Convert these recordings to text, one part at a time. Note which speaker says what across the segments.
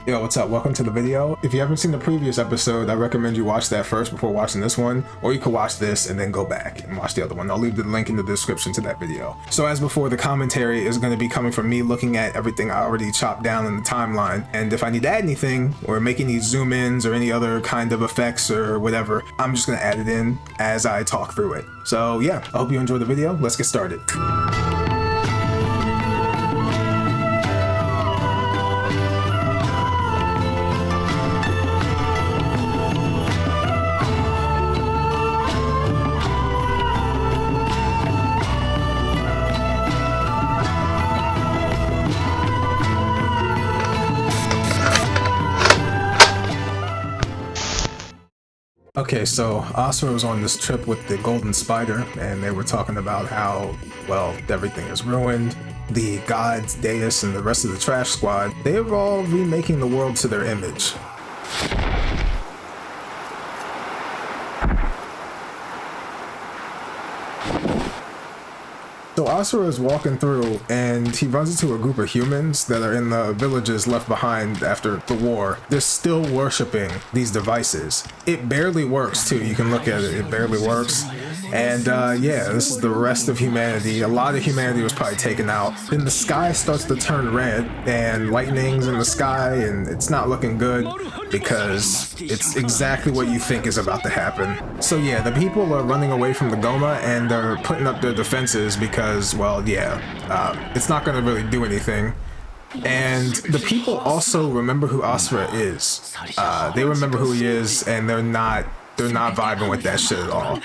Speaker 1: Yo, what's up? Welcome to the video. If you haven't seen the previous episode, I recommend you watch that first before watching this one, or you can watch this and then go back and watch the other one. I'll leave the link in the description to that video. So as before, the commentary is going to be coming from me looking at everything I already chopped down in the timeline, and if I need to add anything or make any zoom ins or any other kind of effects or whatever, I'm just going to add it in as I talk through it. So yeah, I hope you enjoy the video. Let's get started. Okay, so Asura was on this trip with the Golden Spider, and they were talking about how, well, everything is ruined. The gods, Deus, and the rest of the Trash Squad, they are all remaking the world to their image. So Asura is walking through and he runs into a group of humans that are in the villages left behind after the war. They're still worshipping these devices. It barely works too. You can look at it. It barely works. And yeah, this is the rest of humanity. A lot of humanity was probably taken out. Then the sky starts to turn red and lightning's in the sky, and it's not looking good because it's exactly what you think is about to happen. So yeah, the people are running away from the Goma and they're putting up their defenses because, well, yeah, it's not going to really do anything. And the people also remember who Asura is. They remember who he is, and they're not vibing with that shit at all.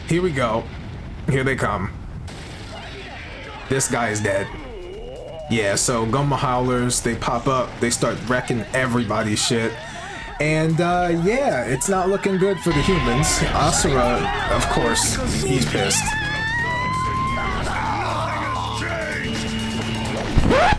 Speaker 1: Here we go. Here they come. This guy is dead. Yeah, so Goma Howlers, they pop up, they start wrecking everybody's shit. And yeah, it's not looking good for the humans. Asura, of course, he's pissed.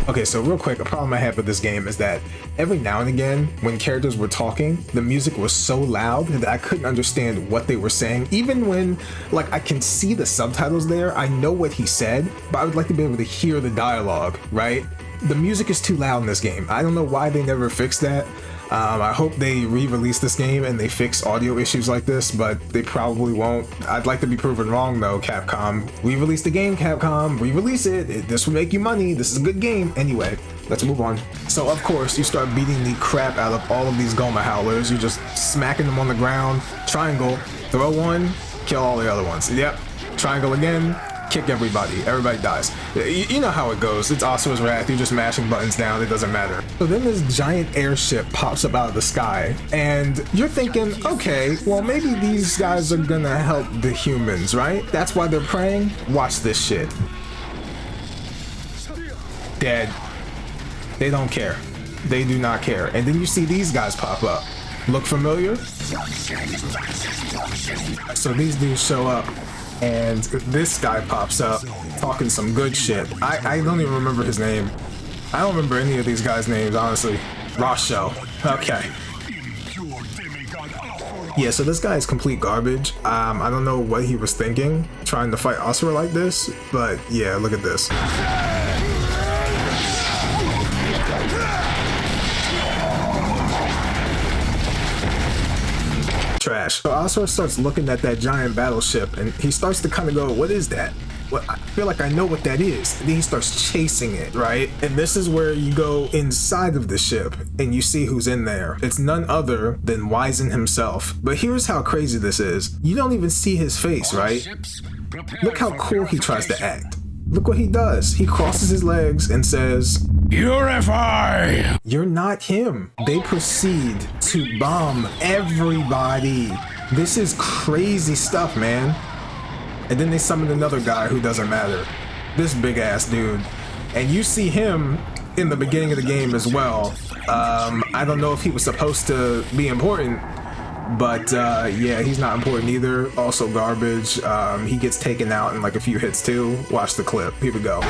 Speaker 1: Okay, so real quick, a problem I have with this game is that every now and again, when characters were talking, the music was so loud that I couldn't understand what they were saying. Even when, like, I can see the subtitles there, I know what he said, but I would like to be able to hear the dialogue, right? The music is too loud in this game. I don't know why they never fixed that. I hope they re-release this game and they fix audio issues like this, but they probably won't. I'd like to be proven wrong though, Capcom. Re-release the game, Capcom. Re-release it. This will make you money. This is a good game. Anyway, let's move on. So of course, you start beating the crap out of all of these Goma Howlers. You're just smacking them on the ground. Triangle, throw one, kill all the other ones. Yep, triangle again. Kick everybody. Everybody dies. You know how it goes. It's Asura's Wrath. You're just mashing buttons down. It doesn't matter. So then this giant airship pops up out of the sky, and you're thinking, okay, well maybe these guys are gonna help the humans, right? That's why they're praying. Watch this shit. Dead. They don't care. They do not care. And then you see these guys pop up. Look familiar? So these dudes show up, and this guy pops up talking some good shit. I don't even remember his name. I don't remember any of these guys' names, honestly. Crashout. Okay. Yeah, so this guy is complete garbage. I don't know what he was thinking trying to fight Asura like this, but yeah, look at this. Trash. So Asura starts looking at that giant battleship and he starts to kind of go, what is that? Well, I feel like I know what that is. And then he starts chasing it, right? And this is where you go inside of the ship and you see who's in there. It's none other than Wizen himself. But here's how crazy this is. You don't even see his face, right? Look how cool he tries to act. Look what he does. He crosses his legs and says, "Purify!" You're not him. They proceed to bomb everybody. This is crazy stuff, man. And then they summon another guy who doesn't matter. This big ass dude. And you see him in the beginning of the game as well. I don't know if he was supposed to be important, but yeah, he's not important either. Also garbage. He gets taken out in like a few hits too. Watch the clip. Here we go.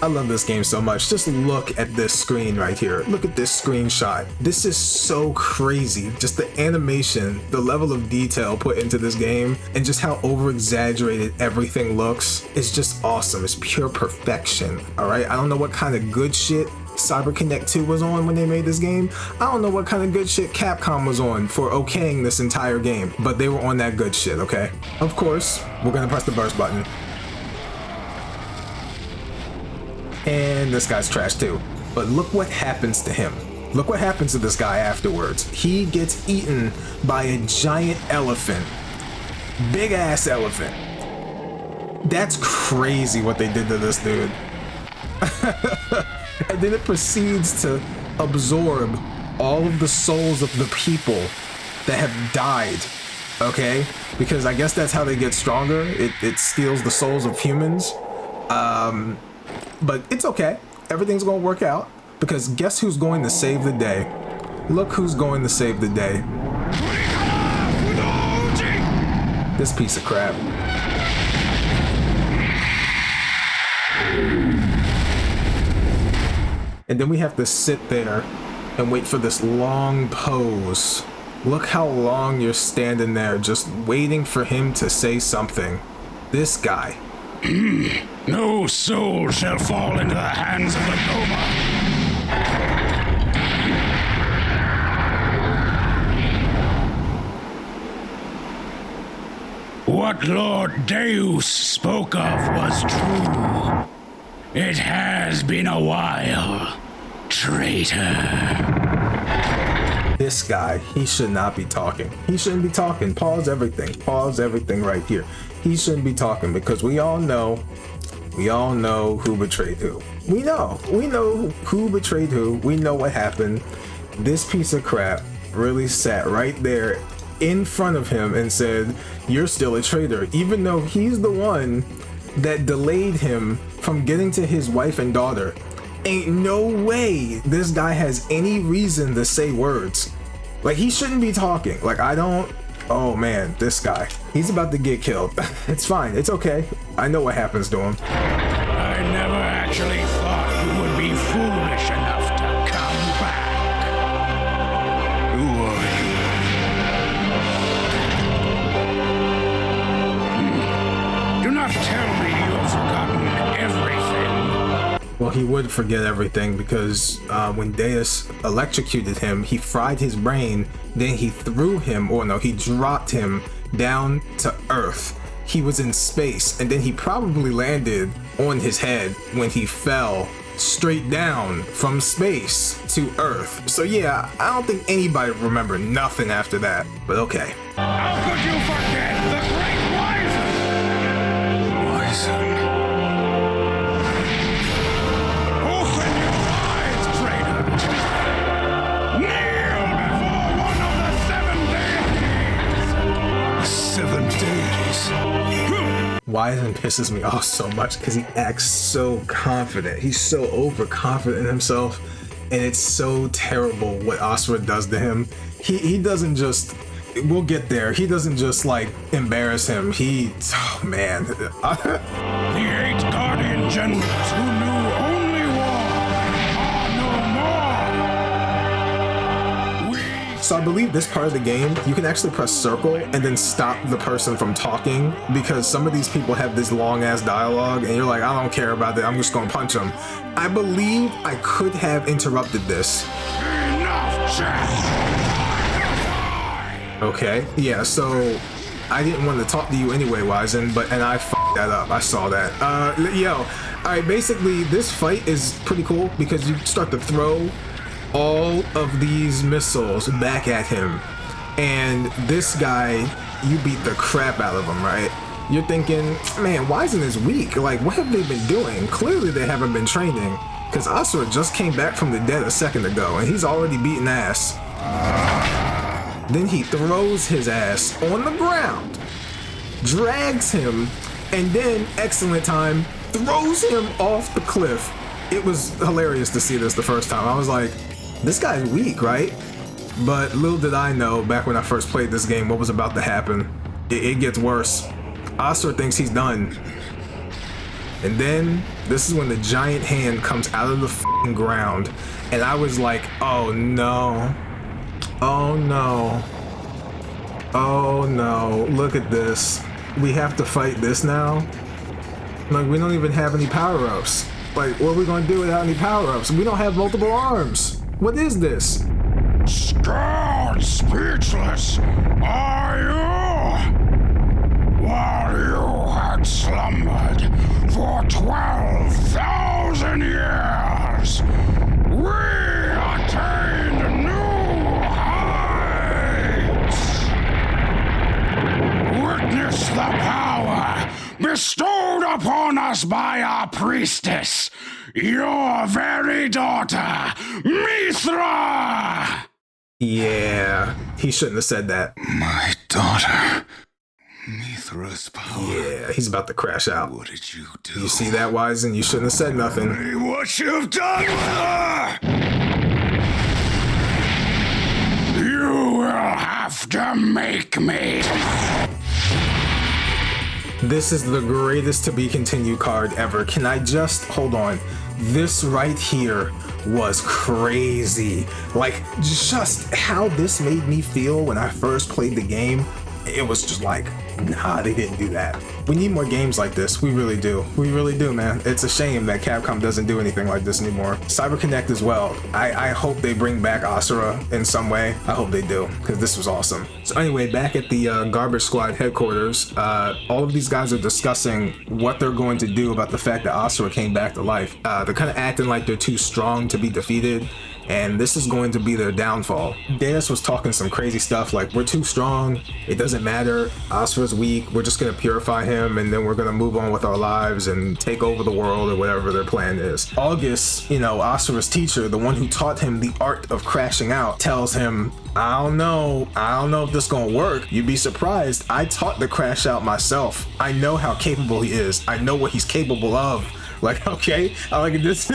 Speaker 1: I love this game so much. Just look at this screen right here. Look at this screenshot. This is so crazy. Just the animation, the level of detail put into this game, and just how over-exaggerated everything looks is just awesome. It's pure perfection, all right? I don't know what kind of good shit CyberConnect 2 was on when they made this game. I don't know what kind of good shit Capcom was on for okaying this entire game, but they were on that good shit, okay? Of course, we're gonna press the burst button. And this guy's trash too. But look what happens to him. Look what happens to this guy afterwards. He gets eaten by a giant elephant. Big ass elephant. That's crazy what they did to this dude. And then it proceeds to absorb all of the souls of the people that have died, okay? Because I guess that's how they get stronger. It steals the souls of humans. But it's okay. Everything's gonna work out, because guess who's going to save the day? Look who's going to save the day. This piece of crap. And then we have to sit there and wait for this long pose. Look how long you're standing there just waiting for him to say something. This guy.
Speaker 2: No soul shall fall into the hands of the Goma. What Lord Deus spoke of was true. It has been a while, traitor.
Speaker 1: This guy, he should not be talking. He shouldn't be talking. Pause everything. Pause everything right here. He shouldn't be talking, because we all know who betrayed who. We know who betrayed who. We know what happened. This piece of crap really sat right there in front of him and said, "You're still a traitor," even though he's the one that delayed him from getting to his wife and daughter. Ain't no way this guy has any reason to say words. Like, he shouldn't be talking. Like, oh man, this guy, he's about to get killed. It's fine, it's okay. I know what happens to him.
Speaker 2: I never actually thought you would be foolish enough to come back. Who are you? Do not tell me you have forgotten everything.
Speaker 1: Well, he would forget everything, because when Deus electrocuted him, he fried his brain, then he threw him, or no, he dropped him down to Earth. He was in space, and then he probably landed on his head when he fell straight down from space to Earth. So yeah, I don't think anybody remember nothing after that, but okay.
Speaker 2: How could you forget the great Wizen? Wizen? Open your eyes, traitor! Kneel before one of the 7 deities! 7 deities?
Speaker 1: Wizen pisses me off so much because he acts so confident. He's so overconfident in himself, and it's so terrible what Asura does to him. He doesn't just, we'll get there, he doesn't just like embarrass him. Oh man.
Speaker 2: The 8 guardian generals who knew only war are no more.
Speaker 1: So I believe this part of the game, you can actually press circle and then stop the person from talking, because some of these people have this long ass dialogue and you're like, I don't care about that, I'm just gonna punch them. I believe I could have interrupted this.
Speaker 2: Enough, Jack!
Speaker 1: Okay, yeah, so I didn't want to talk to you anyway, Wizen, and I f***ed that up. I saw that. Alright, basically this fight is pretty cool because you start to throw all of these missiles back at him, and this guy, you beat the crap out of him, right? You're thinking, man, Wizen is weak. Like, what have they been doing? Clearly they haven't been training, because Asura just came back from the dead a second ago and he's already beating ass. Then he throws his ass on the ground, drags him, and then, excellent time, throws him off the cliff. It was hilarious to see this the first time. I was like, this guy's weak, right? But little did I know back when I first played this game what was about to happen. It gets worse. Asura thinks he's done. And then this is when the giant hand comes out of the f***ing ground, and I was like, oh no, oh no, oh no, look at this. We have to fight this now? Like, we don't even have any power-ups. Like, what are we gonna do without any power-ups? We don't have multiple arms. What is this?
Speaker 2: Scared speechless are you? While you had slumbered for 12,000 years, we attained new heights. Witness the power bestowed upon us by our priestess, your very daughter, Mithra!
Speaker 1: Yeah, he shouldn't have said that.
Speaker 2: My daughter, Mithra's power.
Speaker 1: Yeah, he's about to crash out.
Speaker 2: What did you do?
Speaker 1: You see that, Wizen? You shouldn't have said nothing.
Speaker 2: What you've done with her! You will have to make me.
Speaker 1: This is the greatest to be continued card ever. Can I just hold on? This right here was crazy. Like, just how this made me feel when I first played the game. It was just like, nah, they didn't do that. We need more games like this. We really do. We really do, man. It's a shame that Capcom doesn't do anything like this anymore. CyberConnect as well. I hope they bring back Asura in some way. I hope they do, because this was awesome. So anyway, back at the Garbage Squad headquarters, all of these guys are discussing what they're going to do about the fact that Asura came back to life. They're kind of acting like they're too strong to be defeated, and this is going to be their downfall. Deus was talking some crazy stuff like, we're too strong, it doesn't matter, Asura's weak, we're just gonna purify him and then we're gonna move on with our lives and take over the world or whatever their plan is. August, you know, Asura's teacher, the one who taught him the art of crashing out, tells him, I don't know if this gonna work. You'd be surprised, I taught the crash out myself. I know how capable he is, I know what he's capable of. Like, okay, like this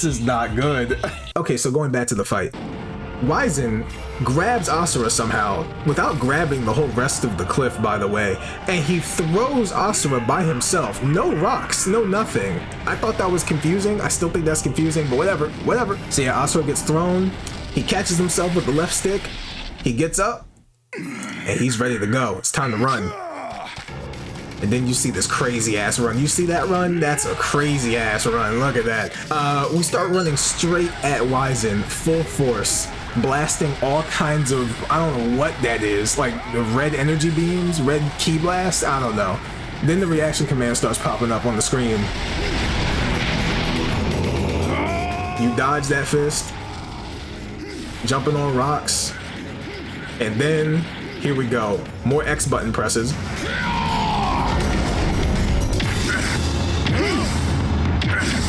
Speaker 1: is not good. Okay, so going back to the fight. Wizen grabs Asura somehow, without grabbing the whole rest of the cliff, by the way, and he throws Asura by himself. No rocks, no nothing. I thought that was confusing. I still think that's confusing, but whatever. So yeah, Asura gets thrown. He catches himself with the left stick. He gets up, and he's ready to go. It's time to run. And then you see this crazy ass run. You see that run? That's a crazy ass run. Look at that. We start running straight at Wizen, full force, blasting all kinds of, I don't know what that is, like the red energy beams, red key blast, I don't know. Then the reaction command starts popping up on the screen. You dodge that fist, jumping on rocks, and then here we go. More X button presses.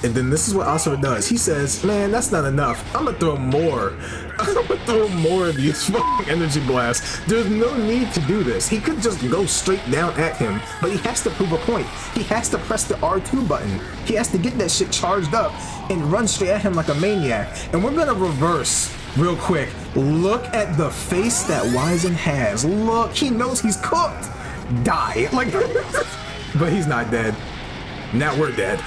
Speaker 1: And then this is what Asura does. He says, man, that's not enough. I'm gonna throw more. I'm gonna throw more of these fucking energy blasts. There's no need to do this. He could just go straight down at him, but he has to prove a point. He has to press the R2 button. He has to get that shit charged up and run straight at him like a maniac. And we're gonna reverse real quick. Look at the face that Wizen has. Look, he knows he's cooked. Die. Like, but he's not dead. Now we're dead.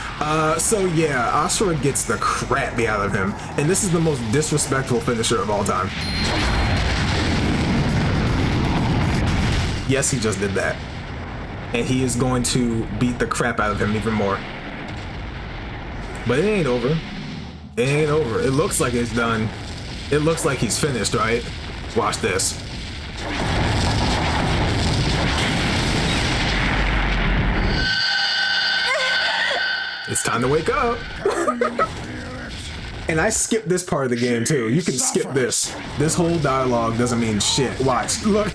Speaker 1: So yeah, Asura gets the crap beat out of him, and this is the most disrespectful finisher of all time. Yes, he just did that. And he is going to beat the crap out of him even more. But it ain't over. It ain't over. It looks like it's done. It looks like he's finished, right? Watch this. It's time to wake up. And I skipped this part of the game too. You can skip this. This whole dialogue doesn't mean shit. Watch. Look.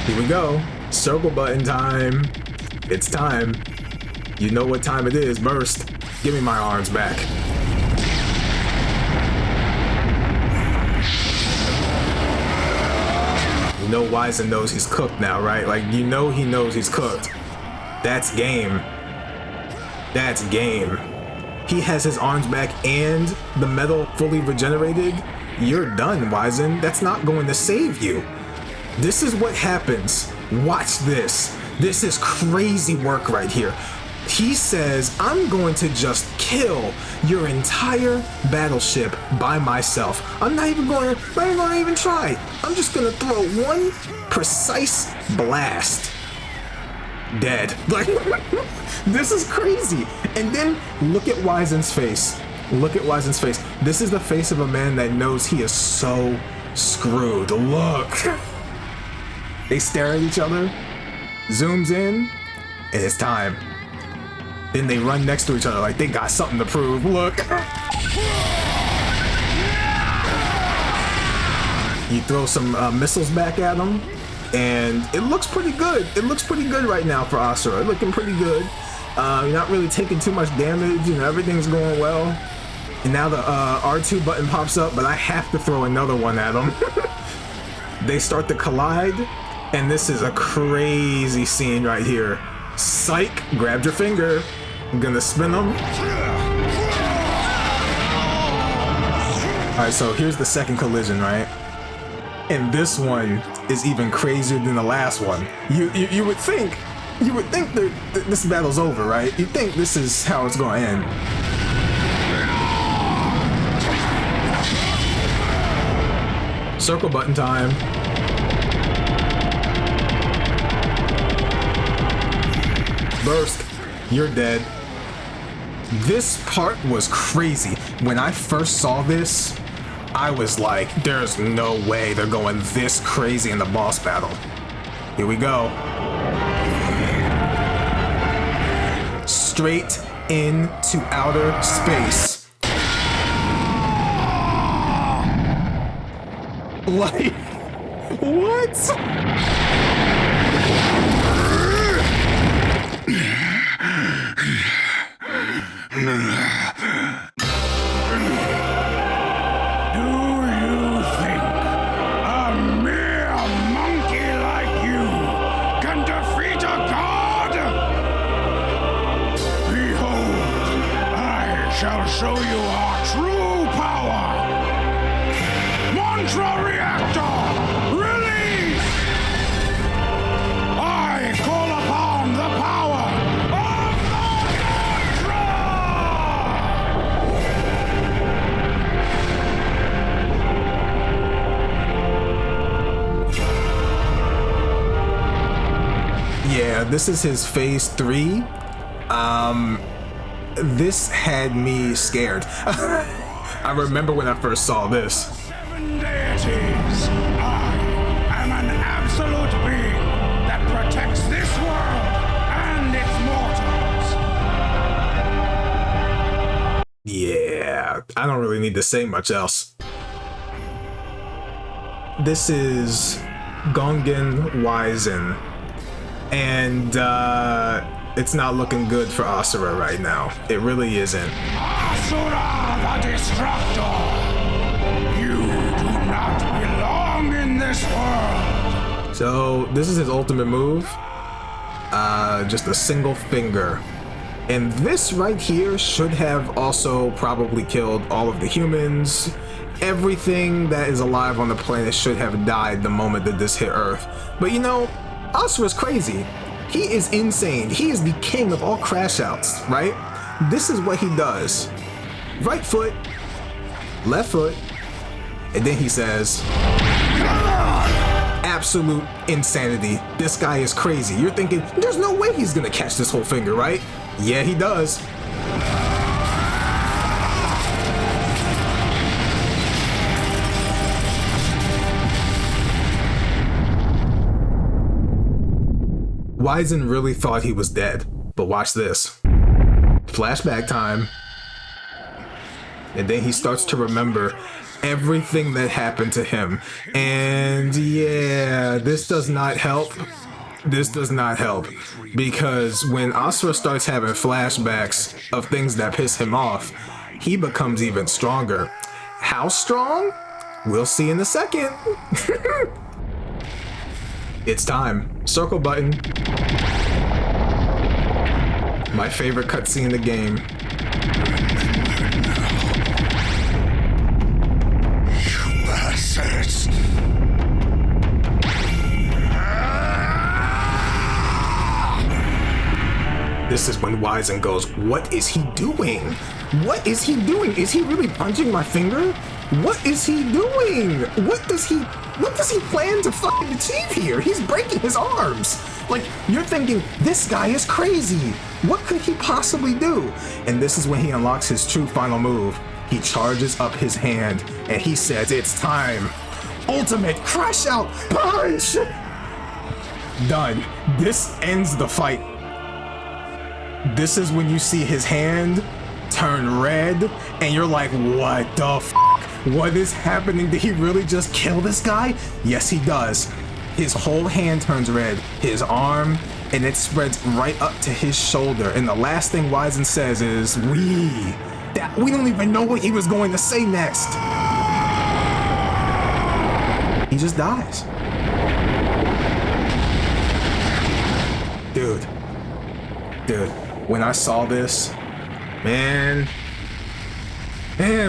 Speaker 1: Here we go. Circle button time. It's time. You know what time it is. Burst. Give me my arms back. You know Wizen knows he's cooked now, right? Like, you know he knows he's cooked. That's game. That's game. He has his arms back and the metal fully regenerated. You're done, Wizen. That's not going to save you. This is what happens. Watch this. This is crazy work right here. He says, I'm going to just kill your entire battleship by myself. I'm not even going to even try. I'm just going to throw one precise blast. Dead. Like, this is crazy. And then look at Wizen's face. Look at Wizen's face. This is the face of a man that knows he is so screwed. Look. They stare at each other, zooms in, and it's time. Then they run next to each other like they got something to prove. Look. You throw some missiles back at him, and it looks pretty good. It looks pretty good right now for Asura. Looking pretty good. You're not really taking too much damage. You know, everything's going well. And now the R2 button pops up, but I have to throw another one at him. They start to collide, and this is a crazy scene right here. Psych, grabbed your finger. I'm gonna spin them. Alright, so here's the second collision, right? And this one is even crazier than the last one. You would think that this battle's over, right? You'd think this is how it's gonna end. Circle button time. Burst. You're dead. This part was crazy. When I first saw this, I was like, there's no way they're going this crazy in the boss battle. Here we go. Straight into outer space. Like, what?
Speaker 2: Shall show you our true power. Mantra reactor, release! I call upon the power of the mantra!
Speaker 1: Yeah, this is his phase 3. This had me scared. I remember when I first saw this.
Speaker 2: 7 deities. I am an absolute being that protects this world and its mortals.
Speaker 1: Yeah, I don't really need to say much else. This is Gongen Wizen, and it's not looking good for Asura right now. It really isn't.
Speaker 2: Asura the Destructor! You do not belong in this world!
Speaker 1: So this is his ultimate move. Just a single finger. And this right here should have also probably killed all of the humans. Everything that is alive on the planet should have died the moment that this hit Earth. But you know, Asura's crazy. He is insane. He is the king of all Crashouts, right? This is what he does. Right foot, left foot, and then he says, absolute insanity. This guy is crazy. You're thinking, there's no way he's gonna catch this whole finger, right? Yeah, he does. Wizen really thought he was dead, but watch this. Flashback time. And then he starts to remember everything that happened to him. And yeah, this does not help. This does not help. Because when Asura starts having flashbacks of things that piss him off, he becomes even stronger. How strong? We'll see in a second. It's time. Circle button. My favorite cutscene in the game.
Speaker 2: You bastards!
Speaker 1: This is when Wizen goes, what is he doing? What is he doing? Is he really punching my finger? What is he doing? What does he plan to fucking achieve here? He's breaking his arms. Like, you're thinking, this guy is crazy. What could he possibly do? And this is when he unlocks his true final move. He charges up his hand and he says, it's time. Ultimate Crashout punch! Done. This ends the fight. This is when you see his hand turn red and you're like, what the f***? What is happening? Did he really just kill this guy? Yes, he does. His whole hand turns red, his arm, and it spreads right up to his shoulder. And the last thing Wizen says is, we don't even know what he was going to say next. He just dies. Dude, when I saw this, man,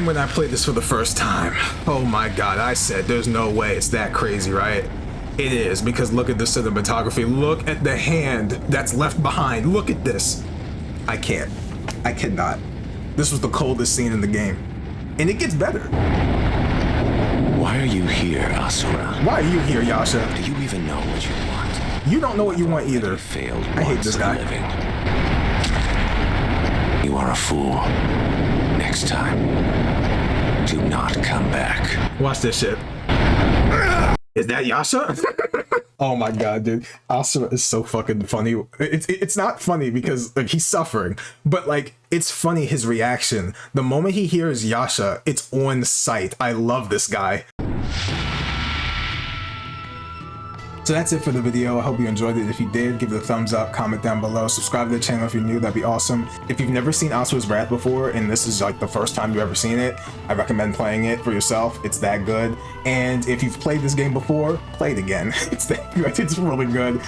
Speaker 1: when I played this for the first time, oh my God, I said, there's no way it's that crazy, right? It is, because look at the cinematography. Look at the hand that's left behind. Look at this. I cannot. This was the coldest scene in the game. And it gets better.
Speaker 3: Why are you here, Asura?
Speaker 1: Why are you here, Yasha?
Speaker 3: Do you even know what you want?
Speaker 1: You don't know what you want either.
Speaker 3: Failed
Speaker 1: I hate this guy.
Speaker 3: living. You are a fool. Next time, do not come back.
Speaker 1: Watch this shit. Is that Yasha? Oh my God, dude. Asura is so fucking funny. It's not funny because like he's suffering, but like it's funny his reaction. The moment he hears Yasha, it's on sight. I love this guy. So that's it for the video. I hope you enjoyed it. If you did, give it a thumbs up, comment down below, subscribe to the channel if you're new, that'd be awesome. If you've never seen Asura's Wrath before, and this is like the first time you've ever seen it, I recommend playing it for yourself. It's that good. And if you've played this game before, play it again. It's that good. It's really good.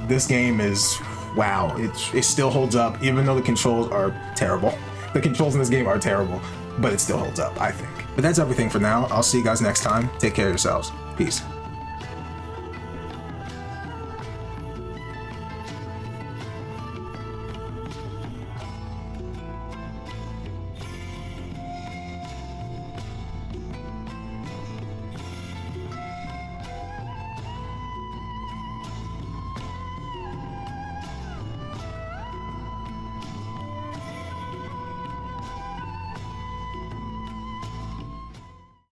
Speaker 1: This game is, wow, it still holds up, even though the controls are terrible. The controls in this game are terrible, but it still holds up, I think. But that's everything for now. I'll see you guys next time. Take care of yourselves. Peace.